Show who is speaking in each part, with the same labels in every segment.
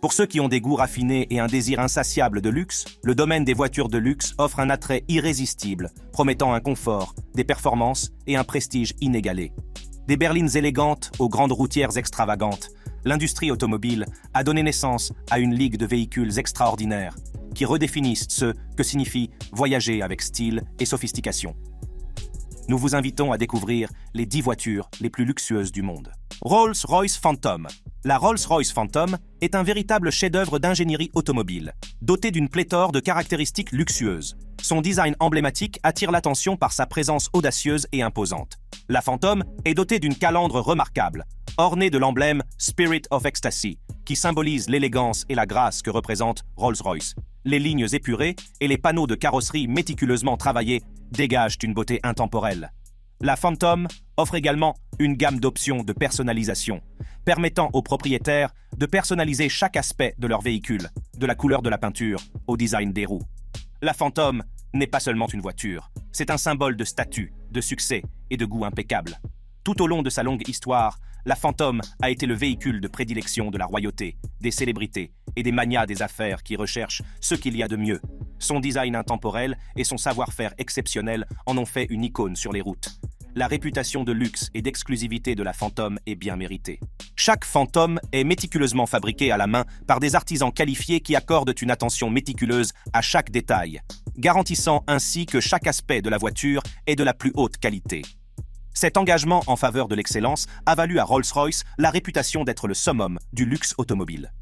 Speaker 1: Pour ceux qui ont des goûts raffinés et un désir insatiable de luxe, le domaine des voitures de luxe offre un attrait irrésistible, promettant un confort, des performances et un prestige inégalé. Des berlines élégantes aux grandes routières extravagantes, l'industrie automobile a donné naissance à une ligue de véhicules extraordinaires qui redéfinissent ce que signifie voyager avec style et sophistication. Nous vous invitons à découvrir les 10 voitures les plus luxueuses du monde. Rolls-Royce Phantom. La Rolls-Royce Phantom est un véritable chef-d'œuvre d'ingénierie automobile, doté d'une pléthore de caractéristiques luxueuses. Son design emblématique attire l'attention par sa présence audacieuse et imposante. La Phantom est dotée d'une calandre remarquable, ornée de l'emblème Spirit of Ecstasy, qui symbolise l'élégance et la grâce que représente Rolls-Royce. Les lignes épurées et les panneaux de carrosserie méticuleusement travaillés dégagent une beauté intemporelle. La Phantom offre également une gamme d'options de personnalisation, permettant aux propriétaires de personnaliser chaque aspect de leur véhicule, de la couleur de la peinture au design des roues. La Phantom n'est pas seulement une voiture, c'est un symbole de statut, de succès et de goût impeccable. Tout au long de sa longue histoire, la Phantom a été le véhicule de prédilection de la royauté, des célébrités et des magnats des affaires qui recherchent ce qu'il y a de mieux. Son design intemporel et son savoir-faire exceptionnel en ont fait une icône sur les routes. La réputation de luxe et d'exclusivité de la Phantom est bien méritée. Chaque Phantom est méticuleusement fabriquée à la main par des artisans qualifiés qui accordent une attention méticuleuse à chaque détail, garantissant ainsi que chaque aspect de la voiture est de la plus haute qualité. Cet engagement en faveur de l'excellence a valu à Rolls-Royce la réputation d'être le summum du luxe automobile.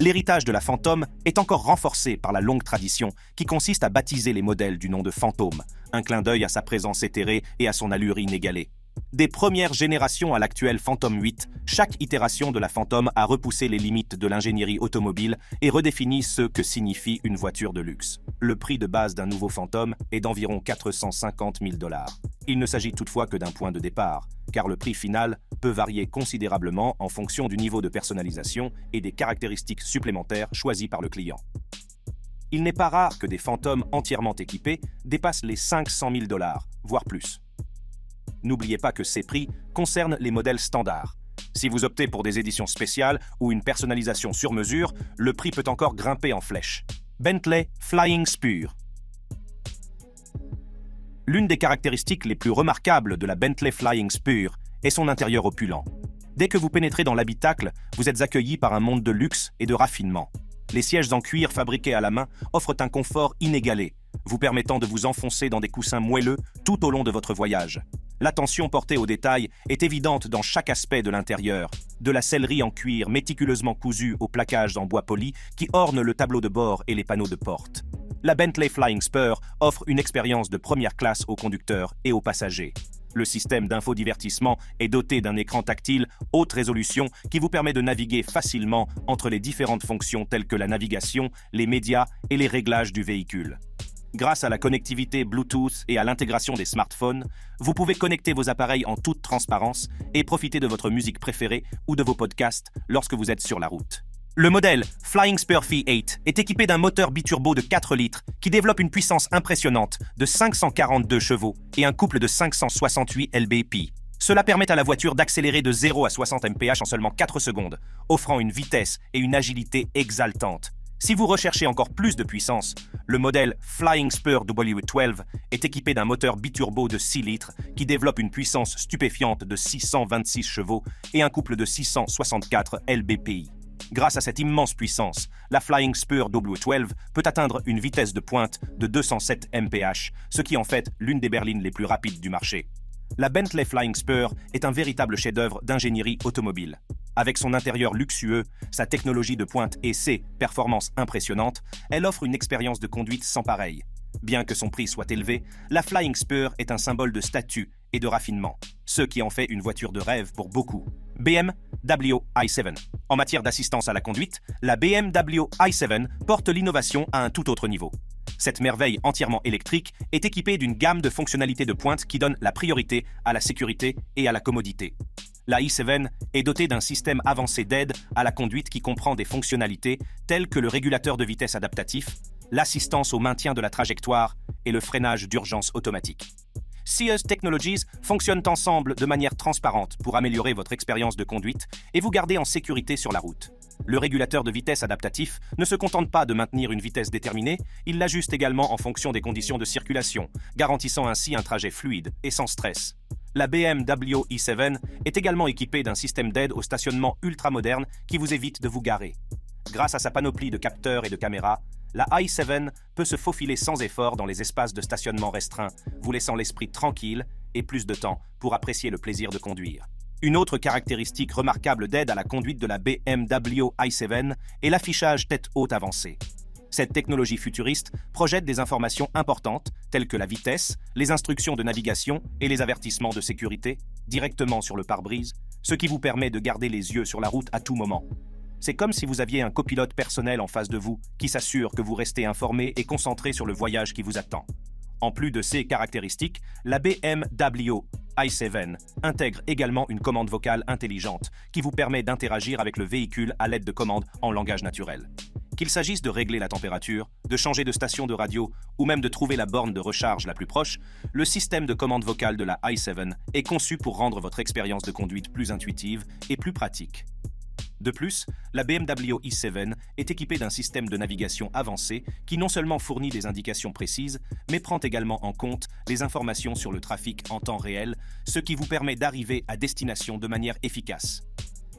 Speaker 1: L'héritage de la Phantom est encore renforcé par la longue tradition qui consiste à baptiser les modèles du nom de fantôme, un clin d'œil à sa présence éthérée et à son allure inégalée. Des premières générations à l'actuelle Phantom 8, chaque itération de la Phantom a repoussé les limites de l'ingénierie automobile et redéfini ce que signifie une voiture de luxe. Le prix de base d'un nouveau Phantom est d'environ 450 000 $. Il ne s'agit toutefois que d'un point de départ, car le prix final peut varier considérablement en fonction du niveau de personnalisation et des caractéristiques supplémentaires choisies par le client. Il n'est pas rare que des Phantoms entièrement équipés dépassent les 500 000 $, voire plus. N'oubliez pas que ces prix concernent les modèles standards. Si vous optez pour des éditions spéciales ou une personnalisation sur mesure, le prix peut encore grimper en flèche. Bentley Flying Spur. L'une des caractéristiques les plus remarquables de la Bentley Flying Spur est son intérieur opulent. Dès que vous pénétrez dans l'habitacle, vous êtes accueilli par un monde de luxe et de raffinement. Les sièges en cuir fabriqués à la main offrent un confort inégalé, vous permettant de vous enfoncer dans des coussins moelleux tout au long de votre voyage. L'attention portée aux détails est évidente dans chaque aspect de l'intérieur, de la sellerie en cuir méticuleusement cousue aux plaquages en bois poli qui ornent le tableau de bord et les panneaux de porte. La Bentley Flying Spur offre une expérience de première classe aux conducteurs et aux passagers. Le système d'infodivertissement est doté d'un écran tactile haute résolution qui vous permet de naviguer facilement entre les différentes fonctions telles que la navigation, les médias et les réglages du véhicule. Grâce à la connectivité Bluetooth et à l'intégration des smartphones, vous pouvez connecter vos appareils en toute transparence et profiter de votre musique préférée ou de vos podcasts lorsque vous êtes sur la route. Le modèle Flying Spur V8 est équipé d'un moteur biturbo de 4 litres qui développe une puissance impressionnante de 542 chevaux et un couple de 568 lb-ps. Cela permet à la voiture d'accélérer de 0 à 60 mph en seulement 4 secondes, offrant une vitesse et une agilité exaltantes. Si vous recherchez encore plus de puissance, le modèle Flying Spur W12 est équipé d'un moteur biturbo de 6 litres qui développe une puissance stupéfiante de 626 chevaux et un couple de 664 lb-ps. Grâce à cette immense puissance, la Flying Spur W12 peut atteindre une vitesse de pointe de 207 mph, ce qui en fait l'une des berlines les plus rapides du marché. La Bentley Flying Spur est un véritable chef-d'œuvre d'ingénierie automobile. Avec son intérieur luxueux, sa technologie de pointe et ses performances impressionnantes, elle offre une expérience de conduite sans pareille. Bien que son prix soit élevé, la Flying Spur est un symbole de statut et de raffinement, ce qui en fait une voiture de rêve pour beaucoup. BMW i7. En matière d'assistance à la conduite, la BMW i7 porte l'innovation à un tout autre niveau. Cette merveille entièrement électrique est équipée d'une gamme de fonctionnalités de pointe qui donne la priorité à la sécurité et à la commodité. La i7 est dotée d'un système avancé d'aide à la conduite qui comprend des fonctionnalités telles que le régulateur de vitesse adaptatif, l'assistance au maintien de la trajectoire et le freinage d'urgence automatique. Sears Technologies fonctionnent ensemble de manière transparente pour améliorer votre expérience de conduite et vous garder en sécurité sur la route. Le régulateur de vitesse adaptatif ne se contente pas de maintenir une vitesse déterminée, il l'ajuste également en fonction des conditions de circulation, garantissant ainsi un trajet fluide et sans stress. La BMW i7 est également équipée d'un système d'aide au stationnement ultramoderne qui vous évite de vous garer. Grâce à sa panoplie de capteurs et de caméras, la i7 peut se faufiler sans effort dans les espaces de stationnement restreints, vous laissant l'esprit tranquille et plus de temps pour apprécier le plaisir de conduire. Une autre caractéristique remarquable d'aide à la conduite de la BMW i7 est l'affichage tête haute avancé. Cette technologie futuriste projette des informations importantes, telles que la vitesse, les instructions de navigation et les avertissements de sécurité, directement sur le pare-brise, ce qui vous permet de garder les yeux sur la route à tout moment. C'est comme si vous aviez un copilote personnel en face de vous qui s'assure que vous restez informé et concentré sur le voyage qui vous attend. En plus de ces caractéristiques, la BMW i7 intègre également une commande vocale intelligente qui vous permet d'interagir avec le véhicule à l'aide de commandes en langage naturel. Qu'il s'agisse de régler la température, de changer de station de radio ou même de trouver la borne de recharge la plus proche, le système de commande vocale de la i7 est conçu pour rendre votre expérience de conduite plus intuitive et plus pratique. De plus, la BMW i7 est équipée d'un système de navigation avancé qui non seulement fournit des indications précises, mais prend également en compte les informations sur le trafic en temps réel, ce qui vous permet d'arriver à destination de manière efficace.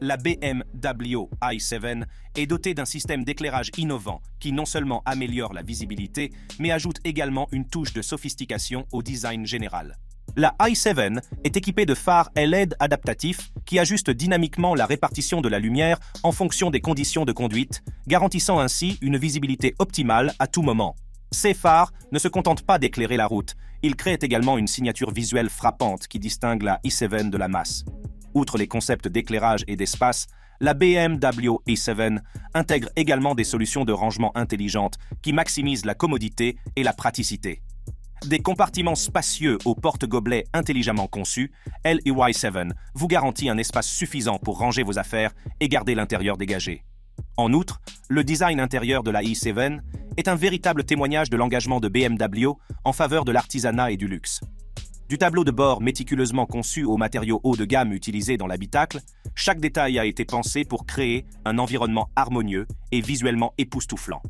Speaker 1: La BMW i7 est dotée d'un système d'éclairage innovant qui non seulement améliore la visibilité, mais ajoute également une touche de sophistication au design général. La i7 est équipée de phares LED adaptatifs qui ajustent dynamiquement la répartition de la lumière en fonction des conditions de conduite, garantissant ainsi une visibilité optimale à tout moment. Ces phares ne se contentent pas d'éclairer la route, ils créent également une signature visuelle frappante qui distingue la i7 de la masse. Outre les concepts d'éclairage et d'espace, la BMW i7 intègre également des solutions de rangement intelligentes qui maximisent la commodité et la praticité. Des compartiments spacieux aux porte-gobelets intelligemment conçus, l'EY7 vous garantit un espace suffisant pour ranger vos affaires et garder l'intérieur dégagé. En outre, le design intérieur de la i7 est un véritable témoignage de l'engagement de BMW en faveur de l'artisanat et du luxe. Du tableau de bord méticuleusement conçu aux matériaux haut de gamme utilisés dans l'habitacle, chaque détail a été pensé pour créer un environnement harmonieux et visuellement époustouflant.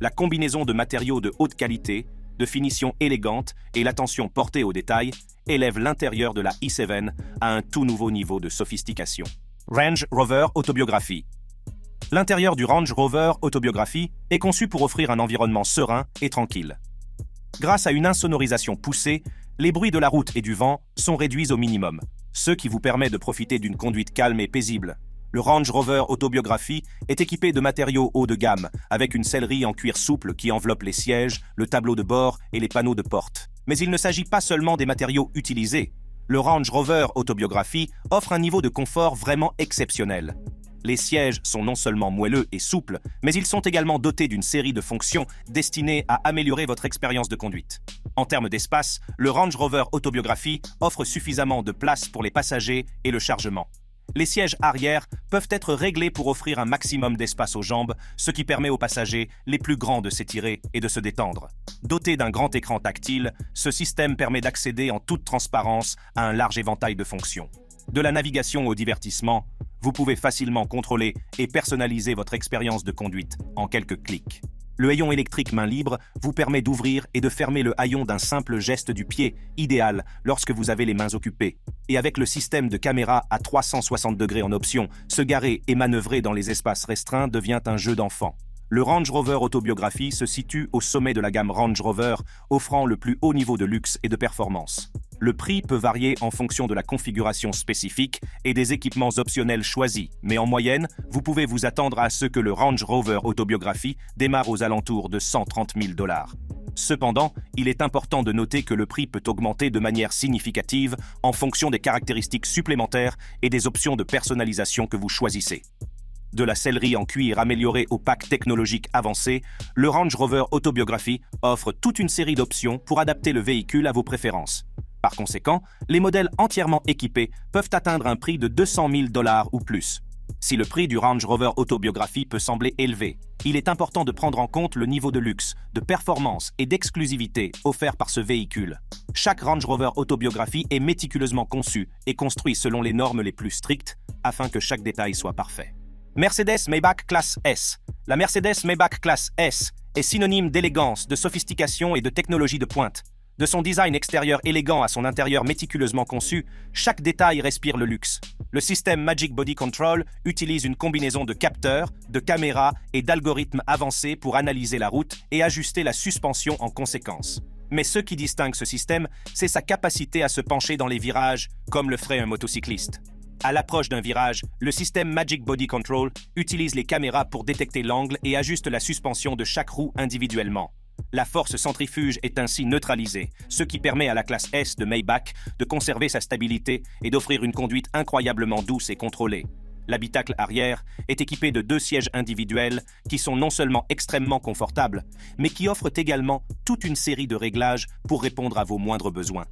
Speaker 1: La combinaison de matériaux de haute qualité, de finition élégante et l'attention portée aux détails élève l'intérieur de la i7 à un tout nouveau niveau de sophistication. Range Rover Autobiography. L'intérieur du Range Rover Autobiography est conçu pour offrir un environnement serein et tranquille. Grâce à une insonorisation poussée, les bruits de la route et du vent sont réduits au minimum, ce qui vous permet de profiter d'une conduite calme et paisible. Le Range Rover Autobiography est équipé de matériaux haut de gamme, avec une sellerie en cuir souple qui enveloppe les sièges, le tableau de bord et les panneaux de porte. Mais il ne s'agit pas seulement des matériaux utilisés. Le Range Rover Autobiography offre un niveau de confort vraiment exceptionnel. Les sièges sont non seulement moelleux et souples, mais ils sont également dotés d'une série de fonctions destinées à améliorer votre expérience de conduite. En termes d'espace, le Range Rover Autobiography offre suffisamment de place pour les passagers et le chargement. Les sièges arrière peuvent être réglés pour offrir un maximum d'espace aux jambes, ce qui permet aux passagers les plus grands de s'étirer et de se détendre. Doté d'un grand écran tactile, ce système permet d'accéder en toute transparence à un large éventail de fonctions. De la navigation au divertissement, vous pouvez facilement contrôler et personnaliser votre expérience de conduite en quelques clics. Le haillon électrique main libre vous permet d'ouvrir et de fermer le haillon d'un simple geste du pied, idéal lorsque vous avez les mains occupées. Et avec le système de caméra à 360 degrés en option, se garer et manœuvrer dans les espaces restreints devient un jeu d'enfant. Le Range Rover Autobiography se situe au sommet de la gamme Range Rover, offrant le plus haut niveau de luxe et de performance. Le prix peut varier en fonction de la configuration spécifique et des équipements optionnels choisis, mais en moyenne, vous pouvez vous attendre à ce que le Range Rover Autobiography démarre aux alentours de 130 000 $. Cependant, il est important de noter que le prix peut augmenter de manière significative en fonction des caractéristiques supplémentaires et des options de personnalisation que vous choisissez. De la sellerie en cuir améliorée au pack technologique avancé, le Range Rover Autobiography offre toute une série d'options pour adapter le véhicule à vos préférences. Par conséquent, les modèles entièrement équipés peuvent atteindre un prix de 200 000 $ ou plus. Si le prix du Range Rover Autobiography peut sembler élevé, il est important de prendre en compte le niveau de luxe, de performance et d'exclusivité offert par ce véhicule. Chaque Range Rover Autobiography est méticuleusement conçu et construit selon les normes les plus strictes afin que chaque détail soit parfait. Mercedes-Maybach classe S. La Mercedes-Maybach classe S est synonyme d'élégance, de sophistication et de technologie de pointe. De son design extérieur élégant à son intérieur méticuleusement conçu, chaque détail respire le luxe. Le système Magic Body Control utilise une combinaison de capteurs, de caméras et d'algorithmes avancés pour analyser la route et ajuster la suspension en conséquence. Mais ce qui distingue ce système, c'est sa capacité à se pencher dans les virages, comme le ferait un motocycliste. À l'approche d'un virage, le système Magic Body Control utilise les caméras pour détecter l'angle et ajuste la suspension de chaque roue individuellement. La force centrifuge est ainsi neutralisée, ce qui permet à la classe S de Maybach de conserver sa stabilité et d'offrir une conduite incroyablement douce et contrôlée. L'habitacle arrière est équipé de 2 sièges individuels qui sont non seulement extrêmement confortables, mais qui offrent également toute une série de réglages pour répondre à vos moindres besoins.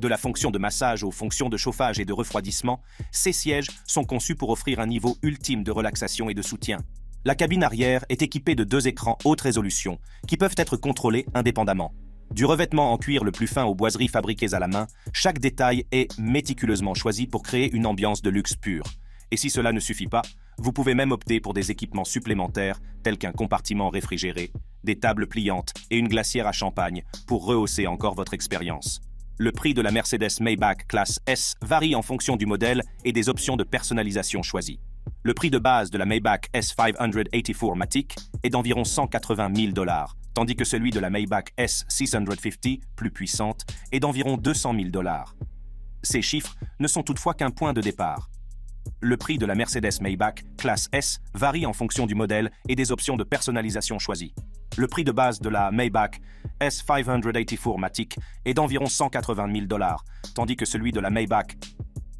Speaker 1: De la fonction de massage aux fonctions de chauffage et de refroidissement, ces sièges sont conçus pour offrir un niveau ultime de relaxation et de soutien. La cabine arrière est équipée de 2 écrans haute résolution qui peuvent être contrôlés indépendamment. Du revêtement en cuir le plus fin aux boiseries fabriquées à la main, chaque détail est méticuleusement choisi pour créer une ambiance de luxe pur. Et si cela ne suffit pas, vous pouvez même opter pour des équipements supplémentaires tels qu'un compartiment réfrigéré, des tables pliantes et une glacière à champagne pour rehausser encore votre expérience. Le prix de la Mercedes-Maybach classe S varie en fonction du modèle et des options de personnalisation choisies. Le prix de base de la Maybach S584 Matic est d'environ 180 000 $, tandis que celui de la Maybach S650, plus puissante, est d'environ 200 000 $. Ces chiffres ne sont toutefois qu'un point de départ. Le prix de la Mercedes-Maybach classe S varie en fonction du modèle et des options de personnalisation choisies. Le prix de base de la Maybach S584 Matic est d'environ 180 000 $, tandis que celui de la Maybach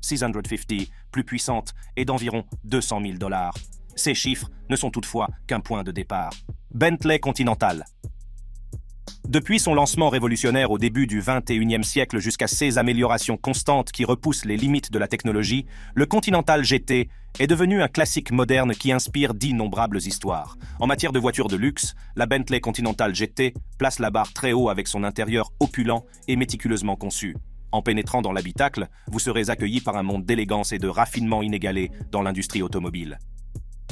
Speaker 1: 650, plus puissante, est d'environ 200 000 $. Ces chiffres ne sont toutefois qu'un point de départ. Bentley Continental. Depuis son lancement révolutionnaire au début du XXIe siècle jusqu'à ses améliorations constantes qui repoussent les limites de la technologie, le Continental GT est devenu un classique moderne qui inspire d'innombrables histoires. En matière de voitures de luxe, la Bentley Continental GT place la barre très haut avec son intérieur opulent et méticuleusement conçu. En pénétrant dans l'habitacle, vous serez accueilli par un monde d'élégance et de raffinement inégalé dans l'industrie automobile.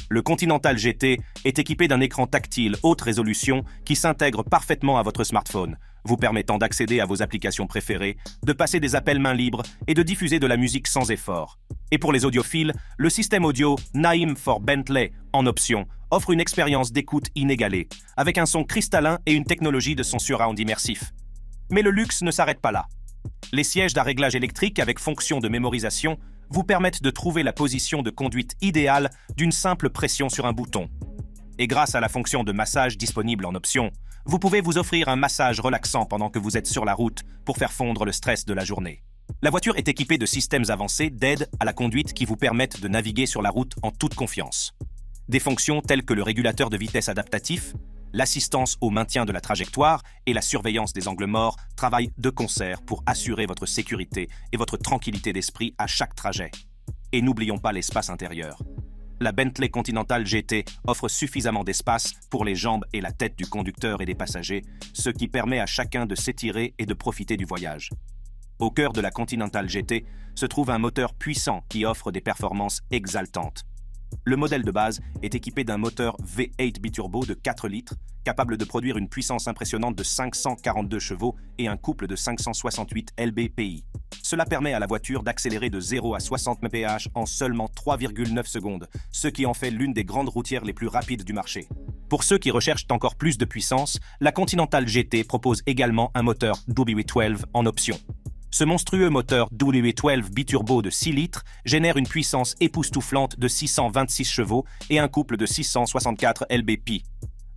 Speaker 1: Le Continental GT est équipé d'un écran tactile haute résolution qui s'intègre parfaitement à votre smartphone, vous permettant d'accéder à vos applications préférées, de passer des appels main libre et de diffuser de la musique sans effort. Et pour les audiophiles, le système audio Naim for Bentley, en option, offre une expérience d'écoute inégalée, avec un son cristallin et une technologie de son surround immersif. Mais le luxe ne s'arrête pas là. Les sièges d'un réglage électrique avec fonction de mémorisation vous permettent de trouver la position de conduite idéale d'une simple pression sur un bouton. Et grâce à la fonction de massage disponible en option, vous pouvez vous offrir un massage relaxant pendant que vous êtes sur la route pour faire fondre le stress de la journée. La voiture est équipée de systèmes avancés d'aide à la conduite qui vous permettent de naviguer sur la route en toute confiance. Des fonctions telles que le régulateur de vitesse adaptatif, l'assistance au maintien de la trajectoire et la surveillance des angles morts travaillent de concert pour assurer votre sécurité et votre tranquillité d'esprit à chaque trajet. Et n'oublions pas l'espace intérieur. La Bentley Continental GT offre suffisamment d'espace pour les jambes et la tête du conducteur et des passagers, ce qui permet à chacun de s'étirer et de profiter du voyage. Au cœur de la Continental GT se trouve un moteur puissant qui offre des performances exaltantes. Le modèle de base est équipé d'un moteur V8 biturbo de 4 litres, capable de produire une puissance impressionnante de 542 chevaux et un couple de 568 lb/pi. Cela permet à la voiture d'accélérer de 0 à 60 mph en seulement 3,9 secondes, ce qui en fait l'une des grandes routières les plus rapides du marché. Pour ceux qui recherchent encore plus de puissance, la Continental GT propose également un moteur W12 en option. Ce monstrueux moteur W12 biturbo de 6 litres génère une puissance époustouflante de 626 chevaux et un couple de 664 lb/pi.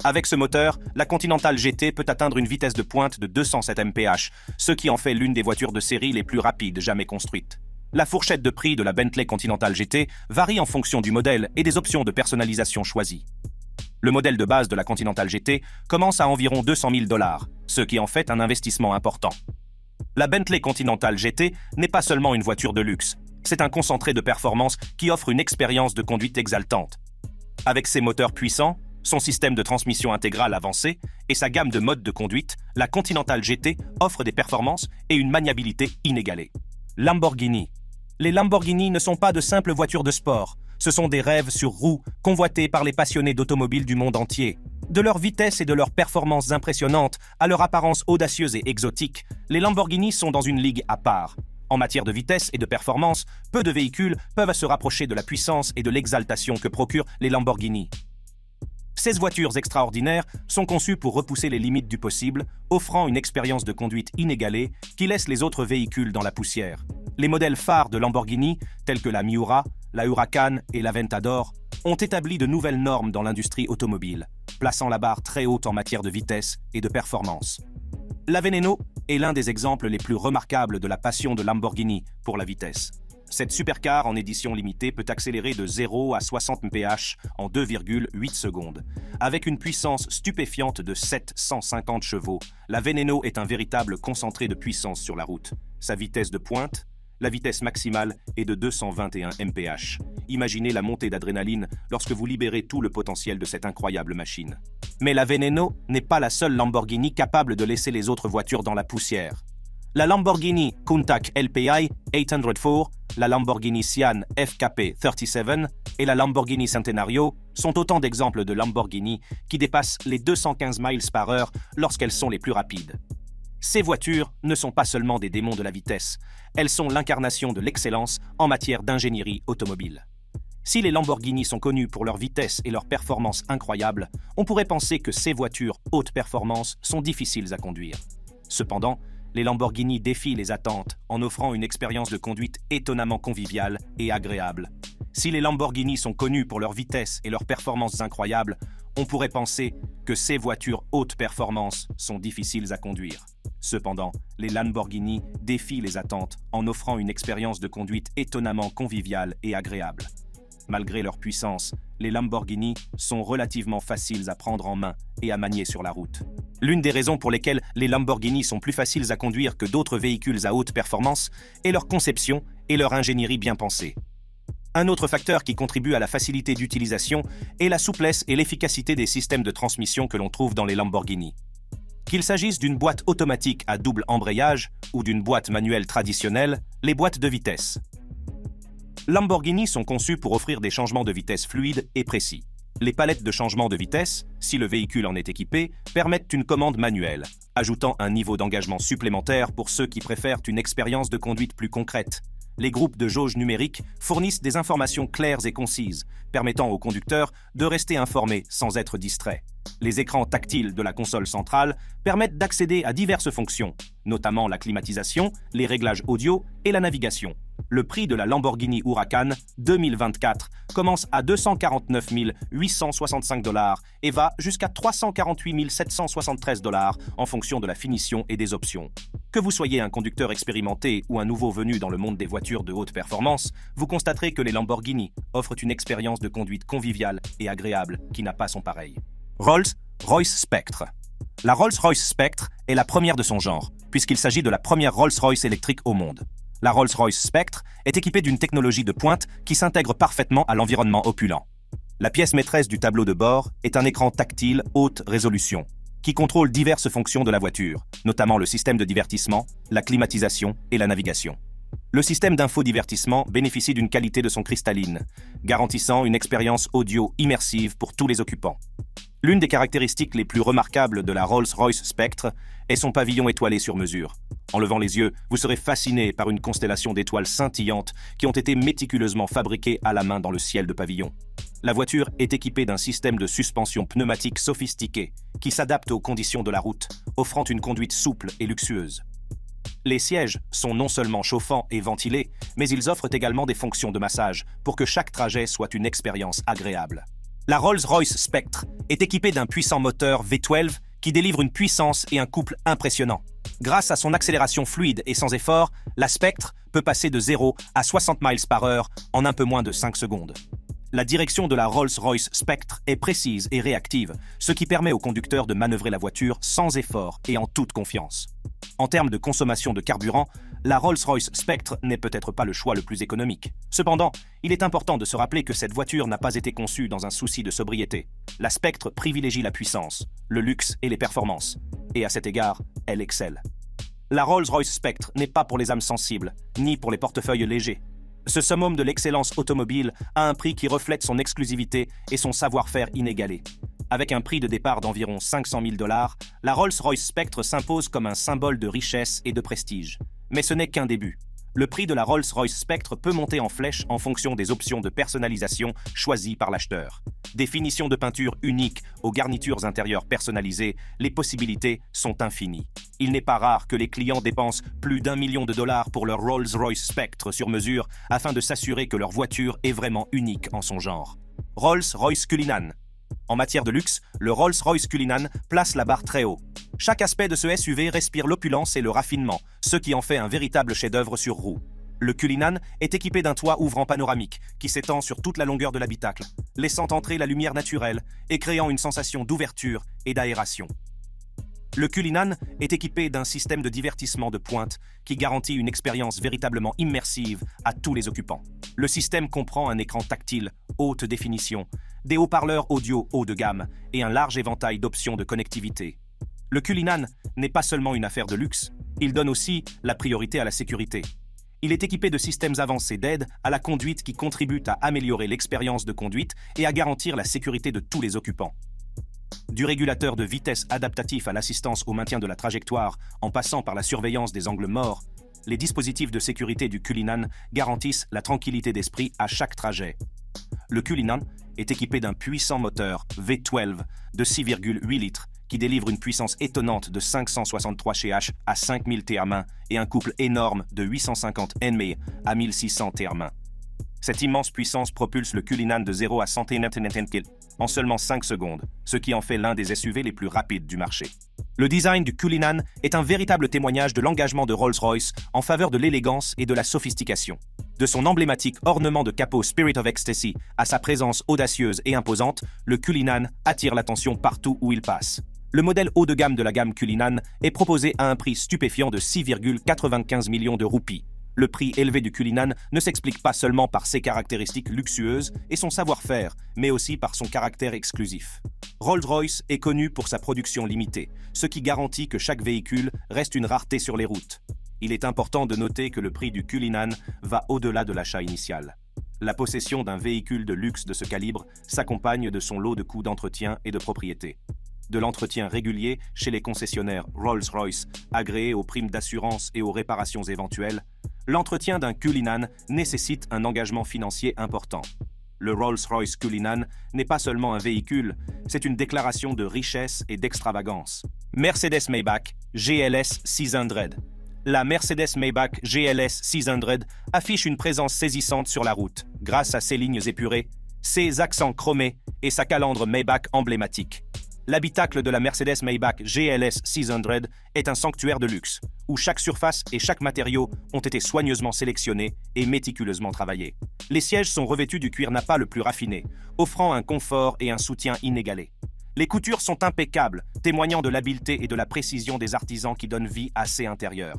Speaker 1: Avec ce moteur, la Continental GT peut atteindre une vitesse de pointe de 207 mph, ce qui en fait l'une des voitures de série les plus rapides jamais construites. La fourchette de prix de la Bentley Continental GT varie en fonction du modèle et des options de personnalisation choisies. Le modèle de base de la Continental GT commence à environ 200 000 $, ce qui en fait un investissement important. La Bentley Continental GT n'est pas seulement une voiture de luxe, c'est un concentré de performance qui offre une expérience de conduite exaltante. Avec ses moteurs puissants, son système de transmission intégrale avancé et sa gamme de modes de conduite, la Continental GT offre des performances et une maniabilité inégalées. Lamborghini. Les Lamborghini ne sont pas de simples voitures de sport, Ce sont des rêves sur roues, convoités par les passionnés d'automobiles du monde entier. De leur vitesse et de leurs performances impressionnantes à leur apparence audacieuse et exotique, les Lamborghini sont dans une ligue à part. En matière de vitesse et de performance, peu de véhicules peuvent se rapprocher de la puissance et de l'exaltation que procurent les Lamborghini. Ces voitures extraordinaires sont conçues pour repousser les limites du possible, offrant une expérience de conduite inégalée qui laisse les autres véhicules dans la poussière. Les modèles phares de Lamborghini, tels que la Miura, la Huracan et l'Aventador, ont établi de nouvelles normes dans l'industrie automobile, plaçant la barre très haute en matière de vitesse et de performance. La Veneno est l'un des exemples les plus remarquables de la passion de Lamborghini pour la vitesse. Cette supercar en édition limitée peut accélérer de 0 à 60 mph en 2,8 secondes. Avec une puissance stupéfiante de 750 chevaux, la Veneno est un véritable concentré de puissance sur la route. Sa vitesse de pointe, la vitesse maximale est de 221 mph. Imaginez la montée d'adrénaline lorsque vous libérez tout le potentiel de cette incroyable machine. Mais la Veneno n'est pas la seule Lamborghini capable de laisser les autres voitures dans la poussière. La Lamborghini Countach LPI 804, la Lamborghini Sian FKP 37 et la Lamborghini Centenario sont autant d'exemples de Lamborghini qui dépassent les 215 miles par heure lorsqu'elles sont les plus rapides. Ces voitures ne sont pas seulement des démons de la vitesse, elles sont l'incarnation de l'excellence en matière d'ingénierie automobile. Si les Lamborghini sont connus pour leur vitesse et leur performance incroyables, on pourrait penser que ces voitures haute performance sont difficiles à conduire. Cependant, les Lamborghini défient les attentes en offrant une expérience de conduite étonnamment conviviale et agréable. Si les Lamborghini sont connus pour leur vitesse et leurs performances incroyables, on pourrait penser que ces voitures haute performance sont difficiles à conduire. Cependant, les Lamborghini défient les attentes en offrant une expérience de conduite étonnamment conviviale et agréable. Malgré leur puissance, les Lamborghini sont relativement faciles à prendre en main et à manier sur la route. L'une des raisons pour lesquelles les Lamborghini sont plus faciles à conduire que d'autres véhicules à haute performance est leur conception et leur ingénierie bien pensée. Un autre facteur qui contribue à la facilité d'utilisation est la souplesse et l'efficacité des systèmes de transmission que l'on trouve dans les Lamborghini. Qu'il s'agisse d'une boîte automatique à double embrayage ou d'une boîte manuelle traditionnelle, les boîtes de vitesse. Lamborghini sont conçus pour offrir des changements de vitesse fluides et précis. Les palettes de changement de vitesse, si le véhicule en est équipé, permettent une commande manuelle, ajoutant un niveau d'engagement supplémentaire pour ceux qui préfèrent une expérience de conduite plus concrète. Les groupes de jauge numérique fournissent des informations claires et concises, permettant aux conducteurs de rester informés sans être distraits. Les écrans tactiles de la console centrale permettent d'accéder à diverses fonctions, notamment la climatisation, les réglages audio et la navigation. Le prix de la Lamborghini Huracan 2024 commence à 249 865 $ et va jusqu'à 348 773 $ en fonction de la finition et des options. Que vous soyez un conducteur expérimenté ou un nouveau venu dans le monde des voitures de haute performance, vous constaterez que les Lamborghini offrent une expérience de conduite conviviale et agréable qui n'a pas son pareil. Rolls-Royce Spectre. La Rolls-Royce Spectre est la première de son genre, puisqu'il s'agit de la première Rolls-Royce électrique au monde. La Rolls-Royce Spectre est équipée d'une technologie de pointe qui s'intègre parfaitement à l'environnement opulent. La pièce maîtresse du tableau de bord est un écran tactile haute résolution, qui contrôle diverses fonctions de la voiture, notamment le système de divertissement, la climatisation et la navigation. Le système d'infodivertissement bénéficie d'une qualité de son cristalline, garantissant une expérience audio immersive pour tous les occupants. L'une des caractéristiques les plus remarquables de la Rolls-Royce Spectre est son pavillon étoilé sur mesure. En levant les yeux, vous serez fasciné par une constellation d'étoiles scintillantes qui ont été méticuleusement fabriquées à la main dans le ciel de pavillon. La voiture est équipée d'un système de suspension pneumatique sophistiqué qui s'adapte aux conditions de la route, offrant une conduite souple et luxueuse. Les sièges sont non seulement chauffants et ventilés, mais ils offrent également des fonctions de massage pour que chaque trajet soit une expérience agréable. La Rolls-Royce Spectre est équipée d'un puissant moteur V12 qui délivre une puissance et un couple impressionnants. Grâce à son accélération fluide et sans effort, la Spectre peut passer de 0 à 60 miles par heure en un peu moins de 5 secondes. La direction de la Rolls-Royce Spectre est précise et réactive, ce qui permet au conducteur de manœuvrer la voiture sans effort et en toute confiance. En termes de consommation de carburant, la Rolls-Royce Spectre n'est peut-être pas le choix le plus économique. Cependant, il est important de se rappeler que cette voiture n'a pas été conçue dans un souci de sobriété. La Spectre privilégie la puissance, le luxe et les performances. Et à cet égard, elle excelle. La Rolls-Royce Spectre n'est pas pour les âmes sensibles, ni pour les portefeuilles légers. Ce summum de l'excellence automobile a un prix qui reflète son exclusivité et son savoir-faire inégalé. Avec un prix de départ d'environ 500 000 $, la Rolls-Royce Spectre s'impose comme un symbole de richesse et de prestige. Mais ce n'est qu'un début. Le prix de la Rolls-Royce Spectre peut monter en flèche en fonction des options de personnalisation choisies par l'acheteur. Des finitions de peinture uniques aux garnitures intérieures personnalisées, les possibilités sont infinies. Il n'est pas rare que les clients dépensent plus d'1 million de dollars pour leur Rolls-Royce Spectre sur mesure afin de s'assurer que leur voiture est vraiment unique en son genre. Rolls-Royce Cullinan. En matière de luxe, le Rolls-Royce Cullinan place la barre très haut. Chaque aspect de ce SUV respire l'opulence et le raffinement, ce qui en fait un véritable chef-d'œuvre sur roue. Le Cullinan est équipé d'un toit ouvrant panoramique qui s'étend sur toute la longueur de l'habitacle, laissant entrer la lumière naturelle et créant une sensation d'ouverture et d'aération. Le Cullinan est équipé d'un système de divertissement de pointe qui garantit une expérience véritablement immersive à tous les occupants. Le système comprend un écran tactile, haute définition, des haut-parleurs audio haut de gamme et un large éventail d'options de connectivité. Le Cullinan n'est pas seulement une affaire de luxe, il donne aussi la priorité à la sécurité. Il est équipé de systèmes avancés d'aide à la conduite qui contribuent à améliorer l'expérience de conduite et à garantir la sécurité de tous les occupants. Du régulateur de vitesse adaptatif à l'assistance au maintien de la trajectoire, en passant par la surveillance des angles morts, les dispositifs de sécurité du Cullinan garantissent la tranquillité d'esprit à chaque trajet. Le Cullinan est équipé d'un puissant moteur V12 de 6,8 litres qui délivre une puissance étonnante de 563 ch à 5000 Tm et un couple énorme de 850 Nm à 1600 Tm. Cette immense puissance propulse le Cullinan de 0 à 100 km en seulement 5 secondes, ce qui en fait l'un des SUV les plus rapides du marché. Le design du Cullinan est un véritable témoignage de l'engagement de Rolls-Royce en faveur de l'élégance et de la sophistication. De son emblématique ornement de capot Spirit of Ecstasy à sa présence audacieuse et imposante, le Cullinan attire l'attention partout où il passe. Le modèle haut de gamme de la gamme Cullinan est proposé à un prix stupéfiant de 6,95 millions de roupies. Le prix élevé du Cullinan ne s'explique pas seulement par ses caractéristiques luxueuses et son savoir-faire, mais aussi par son caractère exclusif. Rolls-Royce est connu pour sa production limitée, ce qui garantit que chaque véhicule reste une rareté sur les routes. Il est important de noter que le prix du Cullinan va au-delà de l'achat initial. La possession d'un véhicule de luxe de ce calibre s'accompagne de son lot de coûts d'entretien et de propriété. De l'entretien régulier chez les concessionnaires Rolls-Royce, agréés aux primes d'assurance et aux réparations éventuelles, l'entretien d'un Cullinan nécessite un engagement financier important. Le Rolls-Royce Cullinan n'est pas seulement un véhicule, c'est une déclaration de richesse et d'extravagance. Mercedes-Maybach GLS 600. La Mercedes-Maybach GLS 600 affiche une présence saisissante sur la route, grâce à ses lignes épurées, ses accents chromés et sa calandre Maybach emblématique. L'habitacle de la Mercedes-Maybach GLS 600 est un sanctuaire de luxe, où chaque surface et chaque matériau ont été soigneusement sélectionnés et méticuleusement travaillés. Les sièges sont revêtus du cuir nappa le plus raffiné, offrant un confort et un soutien inégalés. Les coutures sont impeccables, témoignant de l'habileté et de la précision des artisans qui donnent vie à ces intérieurs.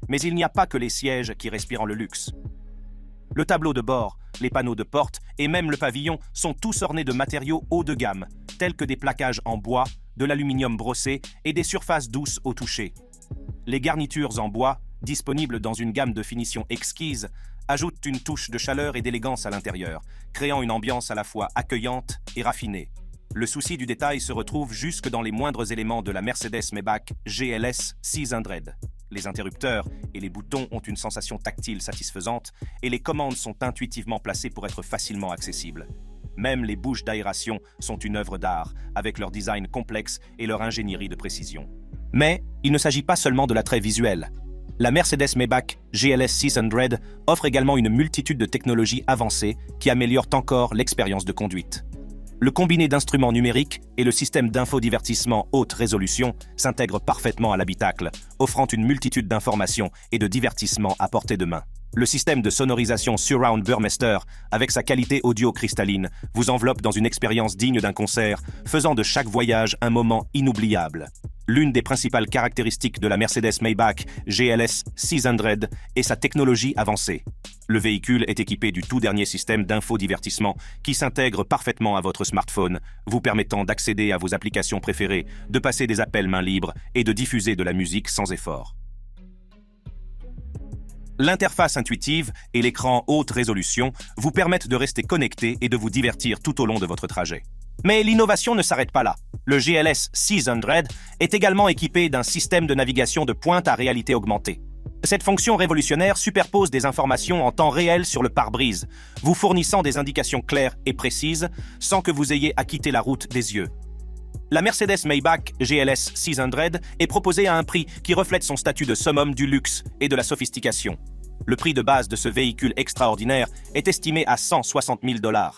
Speaker 1: Mais il n'y a pas que les sièges qui respirent le luxe. Le tableau de bord, les panneaux de porte et même le pavillon sont tous ornés de matériaux haut de gamme, tels que des plaquages en bois, de l'aluminium brossé et des surfaces douces au toucher. Les garnitures en bois, disponibles dans une gamme de finitions exquises, ajoutent une touche de chaleur et d'élégance à l'intérieur, créant une ambiance à la fois accueillante et raffinée. Le souci du détail se retrouve jusque dans les moindres éléments de la Mercedes-Maybach GLS 600. Les interrupteurs et les boutons ont une sensation tactile satisfaisante et les commandes sont intuitivement placées pour être facilement accessibles. Même les bouches d'aération sont une œuvre d'art, avec leur design complexe et leur ingénierie de précision. Mais il ne s'agit pas seulement de l'attrait visuel. La Mercedes-Maybach GLS 600 offre également une multitude de technologies avancées qui améliorent encore l'expérience de conduite. Le combiné d'instruments numériques et le système d'infodivertissement haute résolution s'intègrent parfaitement à l'habitacle, offrant une multitude d'informations et de divertissements à portée de main. Le système de sonorisation Surround Burmester, avec sa qualité audio cristalline, vous enveloppe dans une expérience digne d'un concert, faisant de chaque voyage un moment inoubliable. L'une des principales caractéristiques de la Mercedes-Maybach GLS 600 est sa technologie avancée. Le véhicule est équipé du tout dernier système d'infodivertissement qui s'intègre parfaitement à votre smartphone, vous permettant d'accéder à vos applications préférées, de passer des appels main libre et de diffuser de la musique sans effort. L'interface intuitive et l'écran haute résolution vous permettent de rester connecté et de vous divertir tout au long de votre trajet. Mais l'innovation ne s'arrête pas là. Le GLS 600 est également équipé d'un système de navigation de pointe à réalité augmentée. Cette fonction révolutionnaire superpose des informations en temps réel sur le pare-brise, vous fournissant des indications claires et précises sans que vous ayez à quitter la route des yeux. La Mercedes-Maybach GLS 600 est proposée à un prix qui reflète son statut de summum du luxe et de la sophistication. Le prix de base de ce véhicule extraordinaire est estimé à 160 000 $.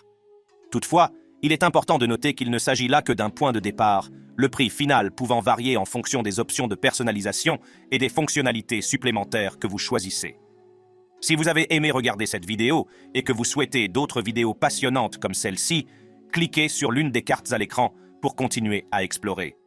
Speaker 1: Toutefois, il est important de noter qu'il ne s'agit là que d'un point de départ, le prix final pouvant varier en fonction des options de personnalisation et des fonctionnalités supplémentaires que vous choisissez. Si vous avez aimé regarder cette vidéo et que vous souhaitez d'autres vidéos passionnantes comme celle-ci, cliquez sur l'une des cartes à l'écran pour continuer à explorer.